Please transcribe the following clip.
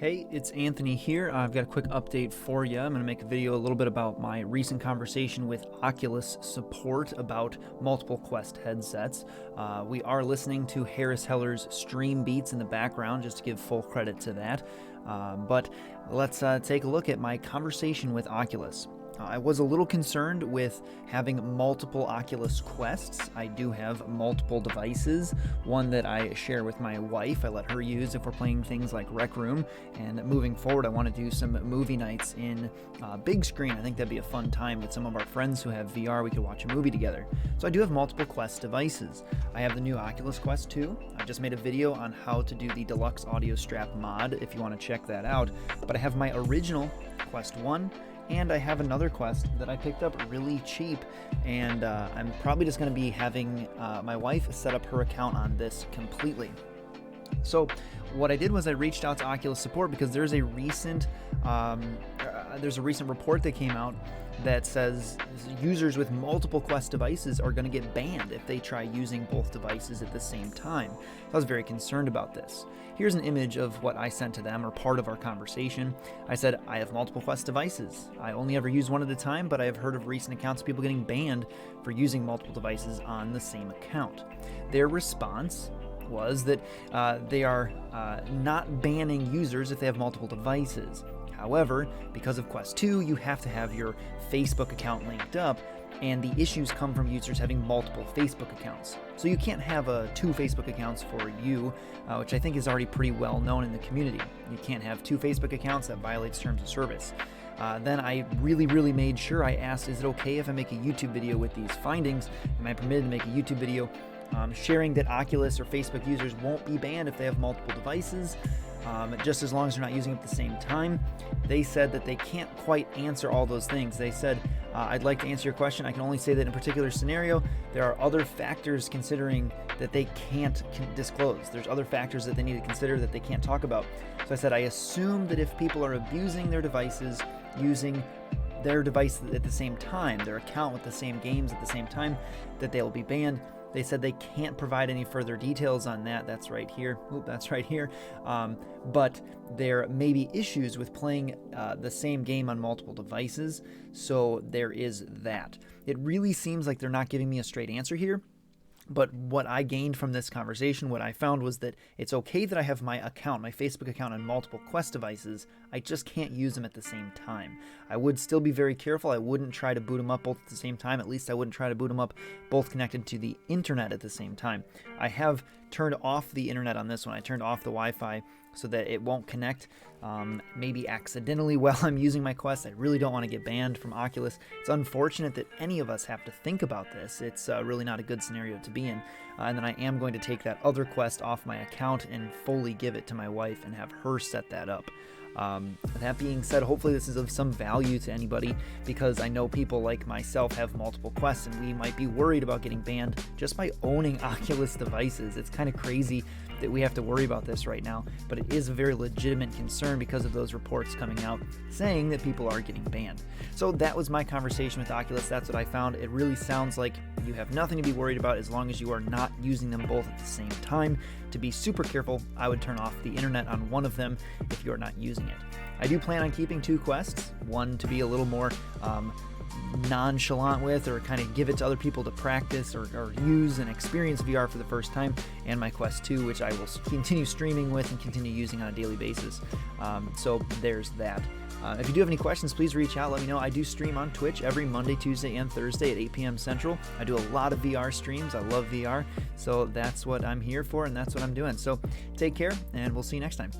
Hey, it's Anthony here. I've got a quick update for you. I'm going to make a video a little bit about my recent conversation with Oculus support about multiple Quest headsets. We are listening to Harris Heller's stream beats in the background, just to give full credit to that. But let's take a look at my conversation with Oculus. I was a little concerned with having multiple Oculus Quests. I do have multiple devices, one that I share with my wife. I let her use if we're playing things like Rec Room, and moving forward I want to do some movie nights in big screen. I think that'd be a fun time with some of our friends who have VR. We could watch a movie together. So I do have multiple Quest devices. I have the new Oculus Quest 2. I just made a video on how to do the deluxe audio strap mod if you want to check that out. But I have my original Quest 1, and I have another Quest that I picked up really cheap, and I'm probably just going to be having my wife set up her account on this completely. So what I did was I reached out to Oculus support because there's a recent report that came out that says users with multiple Quest devices are going to get banned if they try using both devices at the same time. So I was very concerned about this. Here's an image of what I sent to them, or part of our conversation. I said, I have multiple Quest devices. I only ever use one at a time, but I have heard of recent accounts of people getting banned for using multiple devices on the same account. Their response was that they are not banning users if they have multiple devices. However, because of Quest 2, you have to have your Facebook account linked up, and the issues come from users having multiple Facebook accounts. So you can't have two Facebook accounts for you, which I think is already pretty well known in the community. You can't have two Facebook accounts. That violates terms of service. Then I really made sure I asked, is it okay if I make a YouTube video with these findings? Am I permitted to make a YouTube video sharing that Oculus or Facebook users won't be banned if they have multiple devices, just as long as they're not using them at the same time? They said that they can't quite answer all those things. They said, I'd like to answer your question. I can only say that in a particular scenario, there are other factors considering that they can't disclose. There's other factors that they need to consider that they can't talk about. So I said, I assume that if people are abusing their devices, using their device at the same time, their account with the same games at the same time, that they'll be banned. They said they can't provide any further details on that. That's right here. That's right here. But there may be issues with playing the same game on multiple devices. So there is that. It really seems like they're not giving me a straight answer here. But what I gained from this conversation, what I found was that it's okay that I have my account, my Facebook account, on multiple Quest devices. I just can't use them at the same time. I would still be very careful. I wouldn't try to boot them up both at the same time. At least I wouldn't try to boot them up both connected to the internet at the same time. I have turned off the internet on this one. I turned off the Wi-Fi so that it won't connect, maybe accidentally while I'm using my Quest. I really don't want to get banned from Oculus. It's unfortunate that any of us have to think about this. It's really not a good scenario to be in. And then I am going to take that other Quest off my account and fully give it to my wife and have her set that up. That being said, hopefully this is of some value to anybody, because I know people like myself have multiple Quests and we might be worried about getting banned just by owning Oculus devices. It's kind of crazy that we have to worry about this right now, but it is a very legitimate concern because of those reports coming out saying that people are getting banned. So that was my conversation with Oculus. That's what I found. It really sounds like you have nothing to be worried about as long as you are not using them both at the same time. To be super careful, I would turn off the internet on one of them if you're not using it. I do plan on keeping two Quests, one to be a little more nonchalant with, or kind of give it to other people to practice or use and experience VR for the first time, and my Quest 2, which I will continue streaming with and continue using on a daily basis. So there's that. If you do have any questions, please reach out. Let me know. I do stream on Twitch every Monday, Tuesday, and Thursday at 8 p.m. Central. I do a lot of VR streams. I love VR. So that's what I'm here for, and that's what I'm doing. So take care, and we'll see you next time.